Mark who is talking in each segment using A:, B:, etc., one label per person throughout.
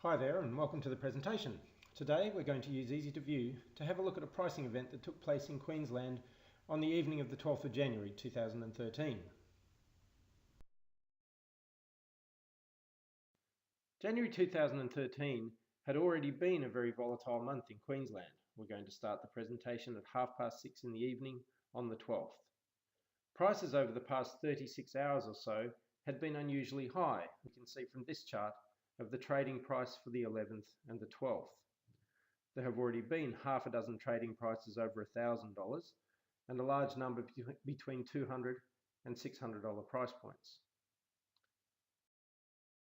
A: Hi there and welcome to the presentation. Today we're going to use Easy to View to have a look at a pricing event that took place in Queensland on the evening of the 12th of January 2013. January 2013 had already been a very volatile month in Queensland. We're going to start the presentation at 6:30 in the evening on the 12th. Prices over the past 36 hours or so had been unusually high. We can see from this chart of the trading price for the 11th and the 12th. There have already been half a dozen trading prices over $1,000 and a large number between $200 and $600 price points.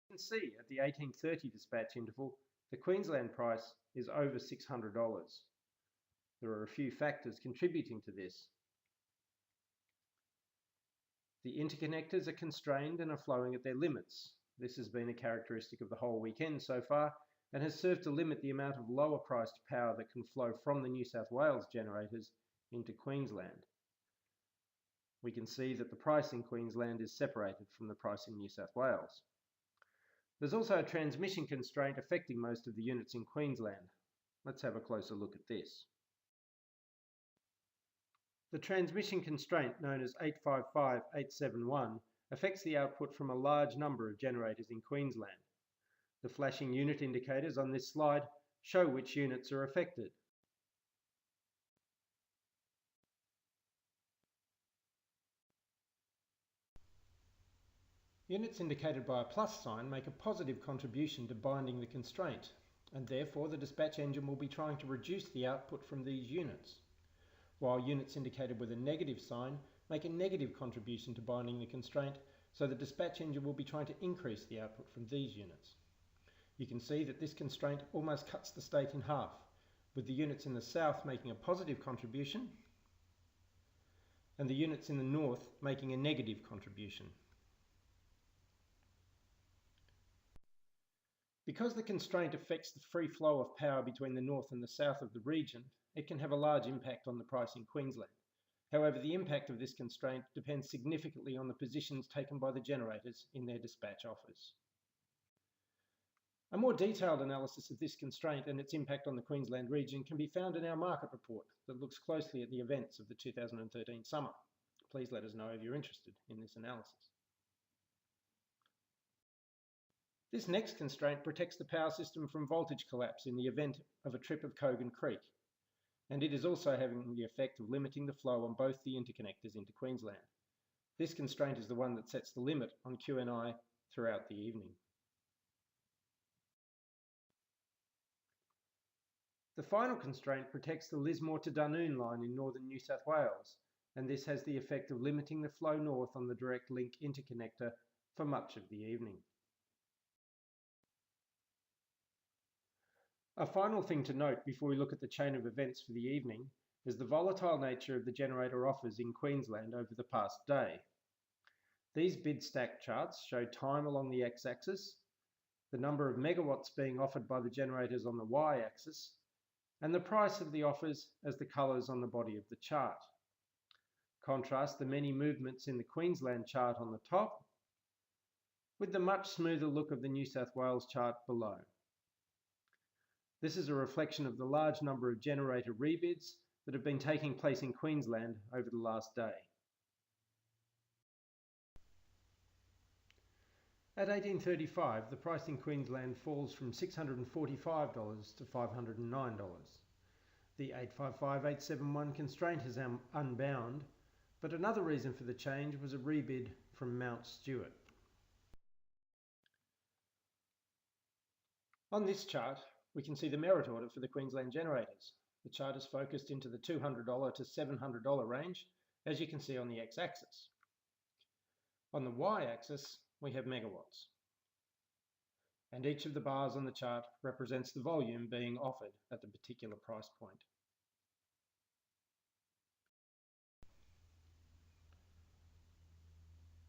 A: You can see at the 18:30 dispatch interval, the Queensland price is over $600. There are a few factors contributing to this. The interconnectors are constrained and are flowing at their limits. This has been a characteristic of the whole weekend so far and has served to limit the amount of lower priced power that can flow from the New South Wales generators into Queensland. We can see that the price in Queensland is separated from the price in New South Wales. There's also a transmission constraint affecting most of the units in Queensland. Let's have a closer look at this. The transmission constraint, known as 855871, affects the output from a large number of generators in Queensland. The flashing unit indicators on this slide show which units are affected. Units indicated by a plus sign make a positive contribution to binding the constraint, and therefore the dispatch engine will be trying to reduce the output from these units, while units indicated with a negative sign make a negative contribution to binding the constraint, so the dispatch engine will be trying to increase the output from these units. You can see that this constraint almost cuts the state in half, with the units in the south making a positive contribution and the units in the north making a negative contribution. Because the constraint affects the free flow of power between the north and the south of the region, it can have a large impact on the price in Queensland. However, the impact of this constraint depends significantly on the positions taken by the generators in their dispatch offers. A more detailed analysis of this constraint and its impact on the Queensland region can be found in our market report that looks closely at the events of the 2013 summer. Please let us know if you're interested in this analysis. This next constraint protects the power system from voltage collapse in the event of a trip of Kogan Creek, and it is also having the effect of limiting the flow on both the interconnectors into Queensland. This constraint is the one that sets the limit on QNI throughout the evening. The final constraint protects the Lismore to Dunoon line in northern New South Wales, and this has the effect of limiting the flow north on the direct link interconnector for much of the evening. A final thing to note before we look at the chain of events for the evening is the volatile nature of the generator offers in Queensland over the past day. These bid stack charts show time along the x-axis, the number of megawatts being offered by the generators on the y-axis, and the price of the offers as the colours on the body of the chart. Contrast the many movements in the Queensland chart on the top with the much smoother look of the New South Wales chart below. This is a reflection of the large number of generator rebids that have been taking place in Queensland over the last day. At 18:35, the price in Queensland falls from $645 to $509. The 855871 constraint has unbound, but another reason for the change was a rebid from Mount Stewart. On this chart, we can see the merit order for the Queensland generators. The chart is focused into the $200 to $700 range, as you can see on the x-axis. On the y-axis, we have megawatts. And each of the bars on the chart represents the volume being offered at the particular price point.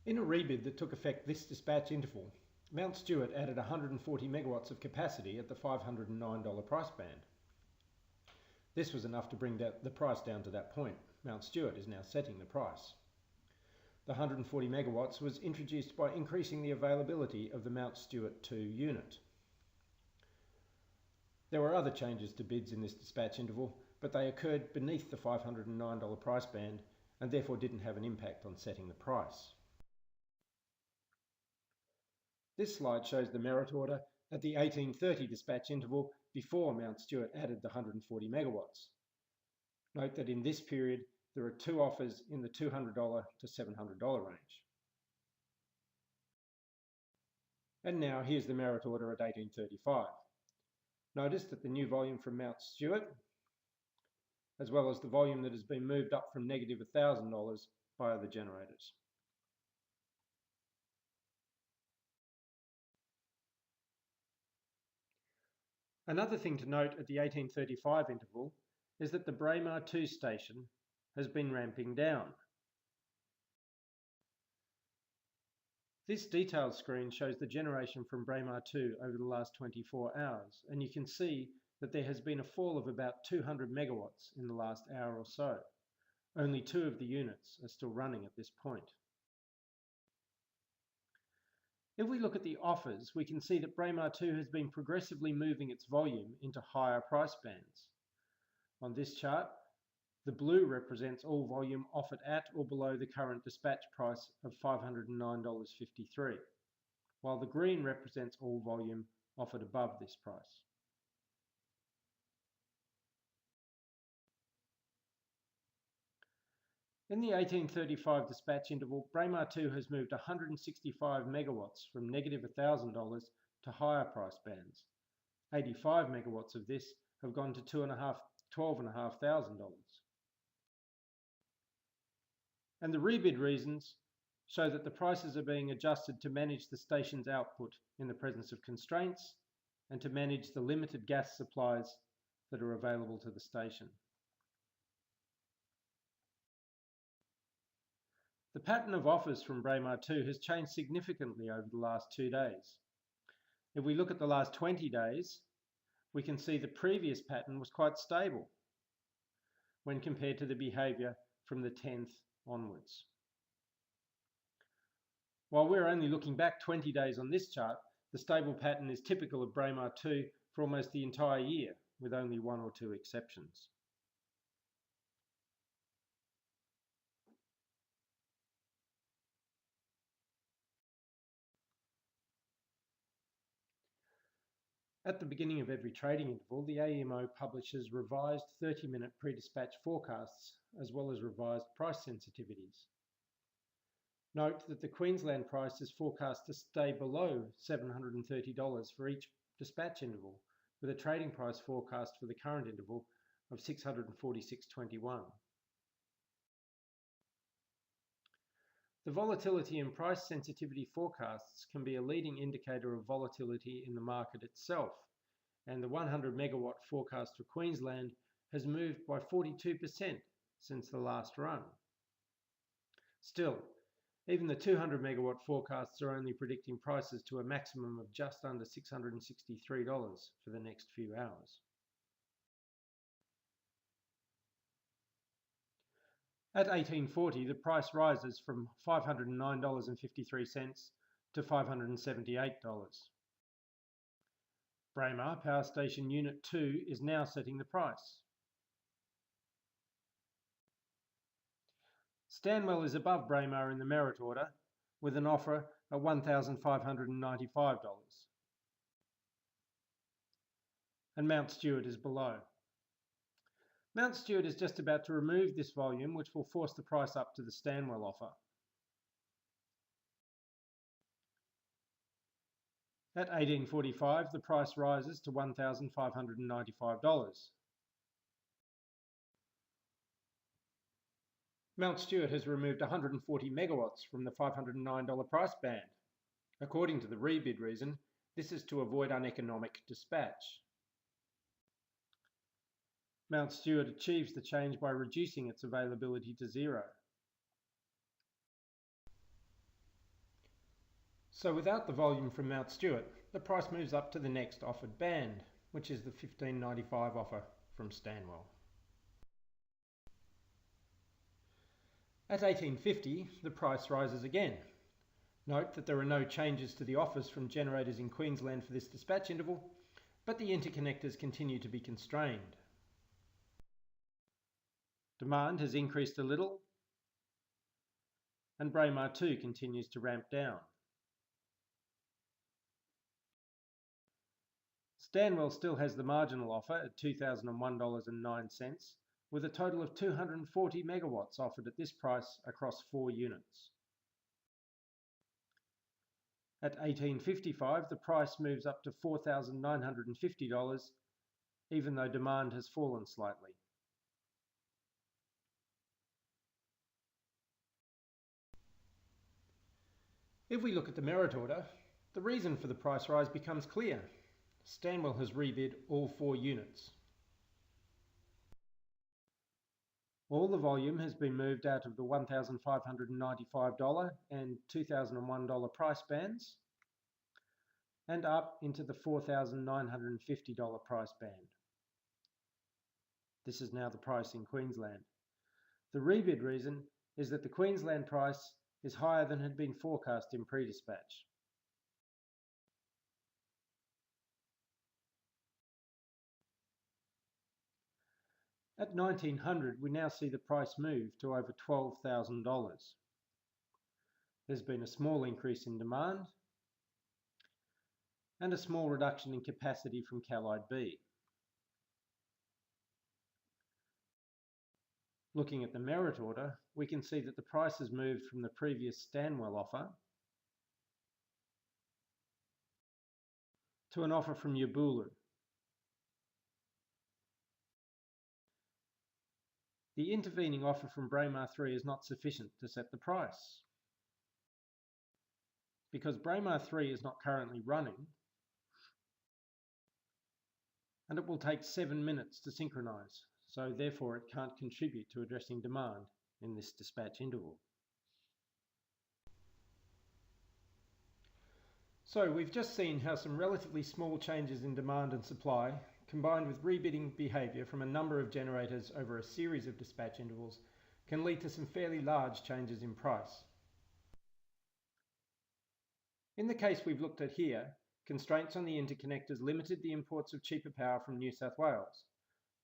A: In a rebid that took effect this dispatch interval, Mount Stewart added 140 megawatts of capacity at the $509 price band. This was enough to bring the price down to that point. Mount Stewart is now setting the price. The 140 megawatts was introduced by increasing the availability of the Mount Stewart 2 unit. There were other changes to bids in this dispatch interval, but they occurred beneath the $509 price band and therefore didn't have an impact on setting the price. This slide shows the merit order at the 1830 dispatch interval before Mount Stewart added the 140 megawatts. Note that in this period there are two offers in the $200 to $700 range. And now here's the merit order at 1835. Notice that the new volume from Mount Stewart, as well as the volume that has been moved up from negative $1,000 by other generators. Another thing to note at the 1835 interval is that the Braemar 2 station has been ramping down. This detailed screen shows the generation from Braemar 2 over the last 24 hours, and you can see that there has been a fall of about 200 megawatts in the last hour or so. Only two of the units are still running at this point. If we look at the offers, we can see that Braemar 2 has been progressively moving its volume into higher price bands. On this chart, the blue represents all volume offered at or below the current dispatch price of $509.53, while the green represents all volume offered above this price. In the 1835 dispatch interval, Braemar 2 has moved 165 megawatts from negative $1,000 to higher price bands. 85 megawatts of this have gone to $12,500. And the rebid reasons show that the prices are being adjusted to manage the station's output in the presence of constraints and to manage the limited gas supplies that are available to the station. The pattern of offers from Braemar 2 has changed significantly over the last 2 days. If we look at the last 20 days, we can see the previous pattern was quite stable when compared to the behaviour from the 10th onwards. While we're only looking back 20 days on this chart, the stable pattern is typical of Braemar 2 for almost the entire year, with only one or two exceptions. At the beginning of every trading interval, the AEMO publishes revised 30-minute pre-dispatch forecasts, as well as revised price sensitivities. Note that the Queensland price is forecast to stay below $730 for each dispatch interval, with a trading price forecast for the current interval of $646.21. The volatility and price sensitivity forecasts can be a leading indicator of volatility in the market itself, and the 100 megawatt forecast for Queensland has moved by 42% since the last run. Still, even the 200 megawatt forecasts are only predicting prices to a maximum of just under $663 for the next few hours. At 1840, the price rises from $509.53 to $578. Braemar Power Station Unit 2 is now setting the price. Stanwell is above Braemar in the merit order, with an offer at $1,595. And Mount Stewart is below. Mount Stewart is just about to remove this volume, which will force the price up to the Stanwell offer. At 1845, the price rises to $1,595. Mount Stewart has removed 140 megawatts from the $509 price band. According to the rebid reason, this is to avoid uneconomic dispatch. Mount Stewart achieves the change by reducing its availability to zero. So without the volume from Mount Stewart, the price moves up to the next offered band, which is the $15.95 offer from Stanwell. At 1850, the price rises again. Note that there are no changes to the offers from generators in Queensland for this dispatch interval, but the interconnectors continue to be constrained. Demand has increased a little, and Braemar 2 continues to ramp down. Stanwell still has the marginal offer at $2,001.09, with a total of 240 megawatts offered at this price across 4 units. At $18.55, the price moves up to $4,950, even though demand has fallen slightly. If we look at the merit order, the reason for the price rise becomes clear. Stanwell has rebid all 4 units. All the volume has been moved out of the $1,595 and $2,001 price bands and up into the $4,950 price band. This is now the price in Queensland. The rebid reason is that the Queensland price is higher than had been forecast in pre-dispatch. At 1900, we now see the price move to over $12,000. There's been a small increase in demand and a small reduction in capacity from Callide B. Looking at the merit order, we can see that the price has moved from the previous Stanwell offer to an offer from Yabulu. The intervening offer from Braemar 3 is not sufficient to set the price. Because Braemar 3 is not currently running, and it will take 7 minutes to synchronise, so therefore it can't contribute to addressing demand in this dispatch interval. So we've just seen how some relatively small changes in demand and supply, combined with rebidding behaviour from a number of generators over a series of dispatch intervals, can lead to some fairly large changes in price. In the case we've looked at here, constraints on the interconnectors limited the imports of cheaper power from New South Wales.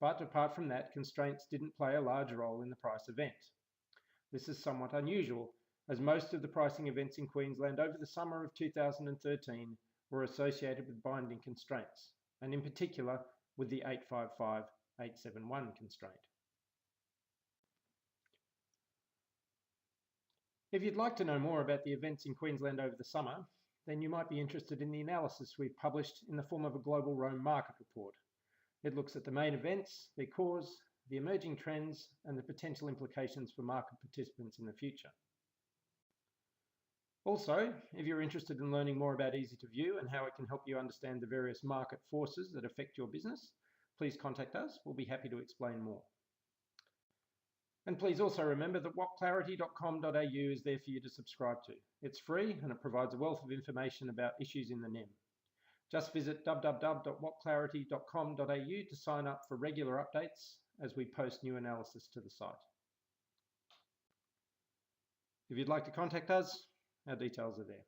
A: But apart from that, constraints didn't play a large role in the price event. This is somewhat unusual, as most of the pricing events in Queensland over the summer of 2013 were associated with binding constraints, and in particular with the 855-871 constraint. If you'd like to know more about the events in Queensland over the summer, then you might be interested in the analysis we've published in the form of a global roam market report. It looks at the main events, their cause, the emerging trends, and the potential implications for market participants in the future. Also, if you're interested in learning more about Easy2View and how it can help you understand the various market forces that affect your business, please contact us. We'll be happy to explain more. And please also remember that whatclarity.com.au is there for you to subscribe to. It's free and it provides a wealth of information about issues in the NEM. Just visit www.whatclarity.com.au to sign up for regular updates as we post new analysis to the site. If you'd like to contact us, our details are there.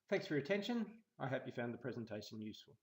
A: Thanks for your attention. I hope you found the presentation useful.